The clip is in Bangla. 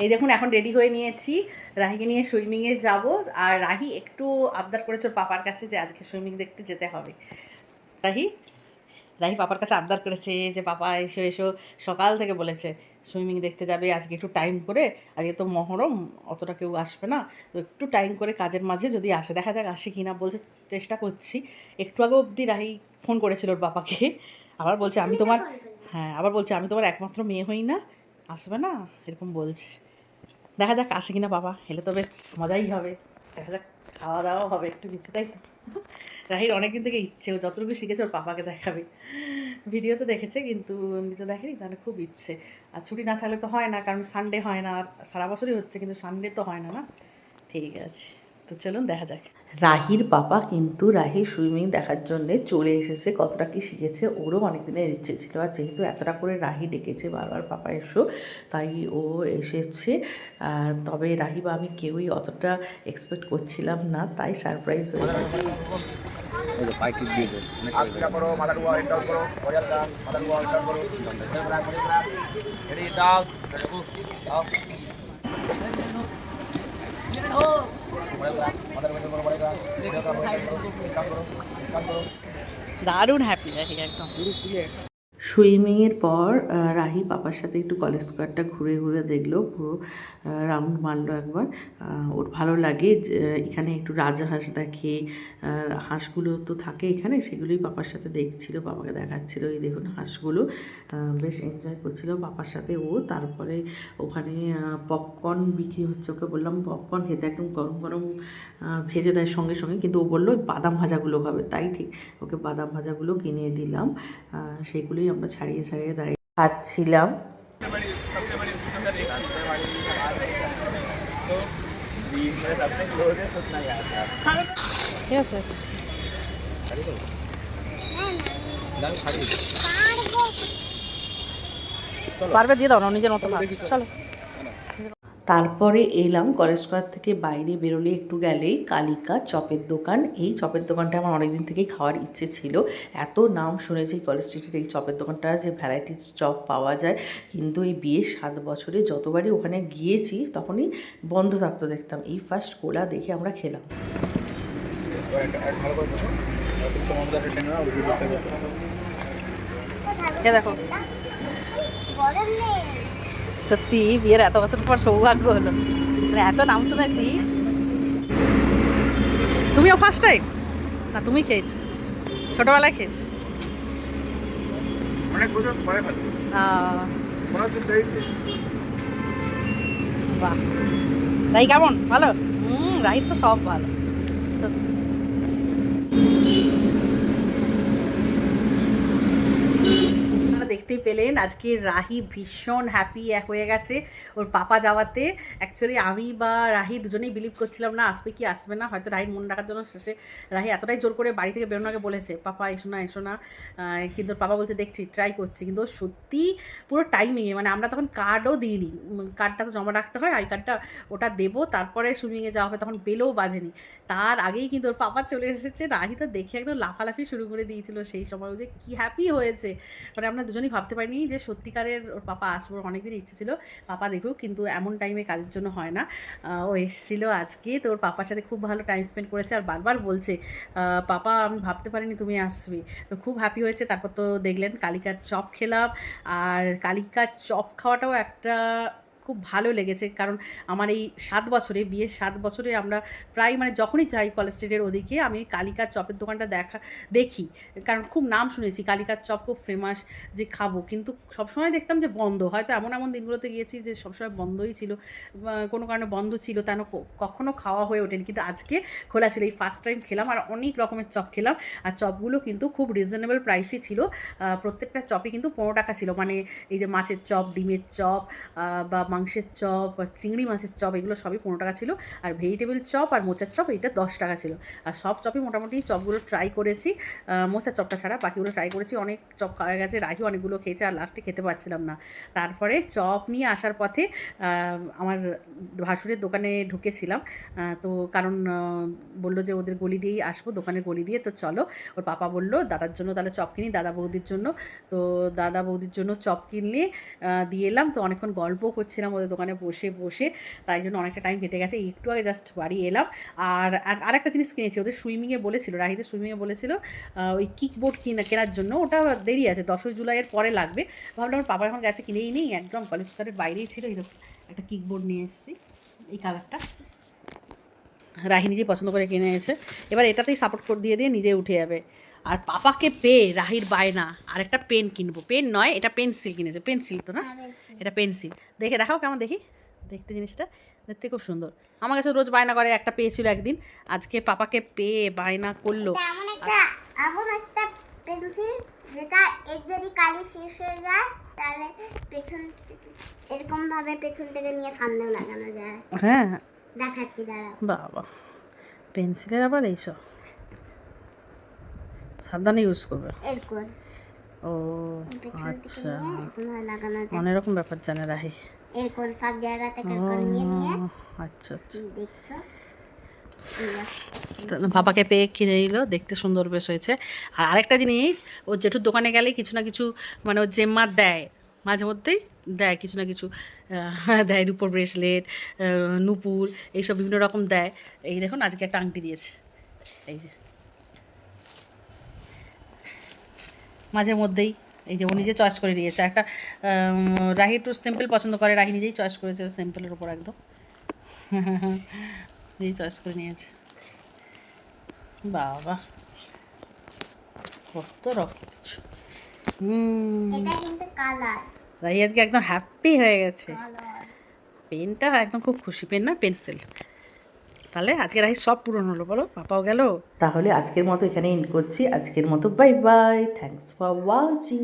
এই দেখুন এখন রেডি হয়ে নিয়েছি, রাহিকে নিয়ে সুইমিংয়ে যাব। আর রাহি একটু আবদার করেছে ওর পাপার কাছে যে আজকে সুইমিং দেখতে যেতে হবে। রাহি রাহি পাপার কাছে আবদার করেছে যে পাপা এসো এসো, সকাল থেকে বলেছে সুইমিং দেখতে যাবে আজকে, একটু টাইম করে, আজকে তো মহরম, অতটা কেউ আসবে না, তো একটু টাইম করে কাজের মাঝে যদি আসে, দেখা যাক আসে কি না, বলছে চেষ্টা করছি। একটু আগে অবধি রাহি ফোন করেছিল ওর পাপাকে, আবার বলছে আমি তোমার, হ্যাঁ আবার বলছে আমি তোমার একমাত্র মেয়ে হই না, আসবে না, এরকম বলছে। দেখা যাক আসে কিনা বাবা, এলে তো বেশ মজাই হবে। দেখা যাক খাওয়া দাওয়াও হবে একটু কিছু, তাই তো। রাহির অনেকদিন থেকে ইচ্ছে, ও যতটুকু শিখেছে ওর পাপাকে দেখাবে। ভিডিও তো দেখেছে কিন্তু এমনিতে দেখেনি, তাহলে খুব ইচ্ছে। আর ছুটি না থাকলে তো হয় না, কারণ সানডে হয় না, আর সারা বছরই হচ্ছে কিন্তু সানডে তো হয় না না। ঠিক আছে, তো চলুন দেখা যাক। রাহির পাপা কিন্তু রাহির সুইমিং দেখার জন্যে চলে এসেছে, কতটা কি শিখেছে, ওরও অনেক দিনের ইচ্ছে ছিল। আর যেহেতু এতটা করে রাহি ডেকেছে বারবার পাপা এসো, তাই ও এসেছে। তবে রাহি বা আমি কেউই অতটা এক্সপেক্ট করছিলাম না, তাই সারপ্রাইজ হয়ে গেছে। দারুণ হ্যাপি রাহি একদম। সুইমিংয়ের পর রাহি পাপার সাথে একটু কলেজ স্কোয়ারটা ঘুরে ঘুরে দেখলো, পুরো রাউন্ড মারলো একবার। ওর ভালো লাগে যে এখানে একটু রাজহাঁস দেখে, হাঁসগুলো তো থাকে এখানে, সেগুলোই পাপার সাথে দেখছিল, পাপাকে দেখাচ্ছিল, এই দেখুন হাঁসগুলো, বেশ এনজয় করছিল পাপার সাথে ও। তারপরে ওখানে পপকর্ন বিক্রি হচ্ছে, ওকে বললাম পপকর্ন খেতে, একদম গরম গরম ভেজে দেয় সঙ্গে সঙ্গে, কিন্তু ও বললো বাদাম ভাজাগুলো খাবে, তাই ঠিক ওকে বাদাম ভাজাগুলো কিনে দিলাম। সেগুলোই আমরা ছাড়িয়ে ছাড়িয়ে দাঁড়িয়ে খাচ্ছিলাম। ঠিক আছে, পারবে দিয়ে দাও না, নিজের মতো চলো। তারপরে এলাম কলেজ স্কোয়ার থেকে, বাইরে বেরোলে একটু গেলেই কালিকা চপের দোকান। এই চপের দোকানটা আমার অনেকদিন থেকেই খাওয়ার ইচ্ছে ছিল, এত নাম শুনেছি কলেজ স্ট্রিটের এই চপের দোকানটা, যে ভ্যারাইটিস চপ পাওয়া যায়। কিন্তু এই বিয়ের 7 বছরে যতবারই ওখানে গিয়েছি তখনই বন্ধ থাকতো দেখতাম, এই ফার্স্ট খোলা দেখে আমরা খেলাম। দেখো সত্যি বিয়ের এত বছর পর সৌভাগ্য হলো, মানে এত নাম শুনেছি। তুমিও ফার্স্ট টাইম না, তুমি খেয়েছো ছোটবেলায় খেয়েছো? বাহ, রাই কেমন? ভালো? রাই তো সব ভালো সত্যি। দেখতেই পেলেন আজকে রাহি ভীষণ হ্যাপি হয়ে গেছে ওর পাপা যাওয়াতে। অ্যাকচুয়ালি আমি বা রাহি দুজনেই বিলিভ করছিলাম না আসবে কি আসবে না, হয়তো রাহির মন রাখার জন্য শেষে রাহি এতটাই জোর করে বাড়ি থেকে বেরোনোর আগে বলেছে পাপা এসো না এসো না, কিন্তু পাপা বলছে দেখছি ট্রাই করছি, কিন্তু সত্যি পুরো টাইমিংয়ে, মানে আমরা তখন কার্ডও দিইনি, কার্ডটা তো জমা রাখতে হয়, আই কার্ডটা ওটা দেবো তারপরে সুইমিংয়ে যাওয়া হবে, তখন বেলও বাজেনি, তার আগেই কিন্তু ওর পাপা চলে এসেছে। রাহি তো দেখে একদম লাফালাফি শুরু করে দিয়েছিল সেই সময়, যে কী হ্যাপি হয়েছে, মানে আমরা দুজনেই ভাবতে পারিনি যে সত্যিকারের ওর পাপা আসবো, অনেকদিন ইচ্ছে ছিল পাপা দেখুক, কিন্তু এমন টাইমে কাজের জন্য হয় না। ও এসেছিলো আজকে, তো ওর পাপার সাথে খুব ভালো টাইম স্পেন্ড করেছে, আর বারবার বলছে পাপা আমি ভাবতে পারিনি তুমি আসবে, তো খুব হ্যাপি হয়েছে। তারপর তো দেখলেন কালিকার চপ খেলাম, আর কালিকার চপ খাওয়াটাও একটা খুব ভালো লেগেছে, কারণ আমার এই 7 বছরে, বিয়ের 7 বছরে আমরা প্রায়, মানে যখনই যাই কলেজ স্ট্রিটের ওদিকে আমি কালিকার চপের দোকানটা দেখি, কারণ খুব নাম শুনেছি কালিকার চপ খুব ফেমাস, যে খাবো, কিন্তু সবসময় দেখতাম যে বন্ধ, হয়তো এমন এমন দিনগুলোতে গিয়েছি যে সবসময় বন্ধই ছিল, কোনো কারণে বন্ধ ছিল, তা না কখনও খাওয়া হয়ে ওঠেনি, কিন্তু আজকে খোলা ছিল, এই ফার্স্ট টাইম খেলাম, আর অনেক রকমের চপ খেলাম, আর চপগুলো কিন্তু খুব রিজনেবল প্রাইসই ছিল, প্রত্যেকটা চপই কিন্তু 15 টাকা ছিল, মানে এই যে মাছের চপ, ডিমের চপ, বা মাংসের চপ, চিংড়ি মাছের চপ, এগুলো সবই 15 টাকা ছিল, আর ভেজিটেবল চপ আর মোচার চপ এইটা 10 টাকা ছিল। আর সব চপই মোটামুটি চপগুলো ট্রাই করেছি, মোচার চপটা ছাড়া বাকিগুলো ট্রাই করেছি, অনেক চপ খাওয়া গেছে, রাহি অনেকগুলো খেয়েছে, আর লাস্টে খেতে পারছিলাম না। তারপরে চপ নিয়ে আসার পথে আমার ভাসুরের দোকানে ঢুকেছিলাম, তো কারণ বললো যে ওদের গলি দিয়েই আসবো, দোকানের গলি দিয়ে, তো চলো, ওর পাপা বললো দাদার জন্য তাহলে চপ কিনি, দাদা বৌদির জন্য, তো দাদা বৌদির জন্য চপ কিনলে দিয়ে এলাম, তো অনেকক্ষণ গল্প করছে খাচ্ছিলাম ওদের দোকানে বসে বসে, তাই জন্য অনেকটা টাইম কেটে গেছে। একটু আগে জাস্ট বাড়ি এলাম। আর একটা জিনিস কিনেছি, ওদের সুইমিংয়ে বলেছিল, রাহিদের সুইমিংয়ে বলেছিল ওই কিকবোর্ড কেনার জন্য। ওটা দেরি আছে, 10ই জুলাইয়ের পরে লাগবে। ভাবলাম আমার পাপা এখন গেছে কিনেই নেই, একদম কলেজ স্কোয়ারের বাইরেই ছিল। এরকম একটা কিকবোর্ড নিয়ে এসেছি, এই কালারটা রাহি নিজেই পছন্দ করে কিনে এনেছে। এবার এটাতেই সাপোর্ট করে দিয়ে নিজে উঠে যাবে। আর পাপাকে পেয়ে রাহির বায়না আরেকটা পেন কিনবো। পেন নয়, এটা পেন্সিল কিনেছে। পেন্সিল তো না, এটা পেন্সিল। দেখে দেখাও কেমন দেখি, দেখতে জিনিসটা দেখতে খুব সুন্দর। আমার কাছে রোজ বায়না করে, একটা পেয়েছিল একদিন, আজকে পাপাকে পেয়ে বায়না করলো। এমন একটা পেন্সিল যেটা এর যদি কালি শেষ হয়ে যায় তাহলে পেছন এরকম ভাবে পেছন থেকে নিয়ে সামনেও লাগানো যায়। হ্যাঁ দেখাচ্ছি দাঁড়াও। বাবা, পেন্সিলের আবার এইসব সাবধানে ইউজ করবে। এরকম ও আচ্ছা, অনেক রকম ব্যাপার জানে রাহি। এরকম সব জায়গা থেকে নিয়ে নিয়ে। আচ্ছা আচ্ছা, দেখছো, পাপাকে পেয়ে কিনে নিল, দেখতে সুন্দর বেশ হয়েছে। আর আরেকটা জিনিস, ও জেঠুর দোকানে গেলেই কিছু না কিছু, মানে ও জেম্মার দেয়, মাঝে মধ্যেই দেয় কিছু না কিছু, দেয় রূপোর ব্রেসলেট, নুপুর, এইসব বিভিন্ন রকম দেয়। এই দেখুন আজকে একটা আংটি দিয়েছে, এই যে মাঝে মধ্যেই, এই যে ও নিজে চয়েস করে দিয়েছে একটা। রাহি একটু সিম্পল পছন্দ করে, রাহি নিজেই চয়েস করেছে সিম্পলের ওপর একদম, নিজেই চয়েস করে নিয়েছে। বাবা, কত রকম কিছু। এটা কিন্তু কালার। রাহি আজকে একদম হ্যাপি হয়ে গেছে। পেনটা একদম খুব খুশি, পেন না পেন্সিল। তাহলে আজকে রাহি সব পূরণ হলো, বলো পাপাও গেল। তাহলে আজকের মতো এখানে এন্ড করছি। আজকের মতো bye bye, thanks for watching.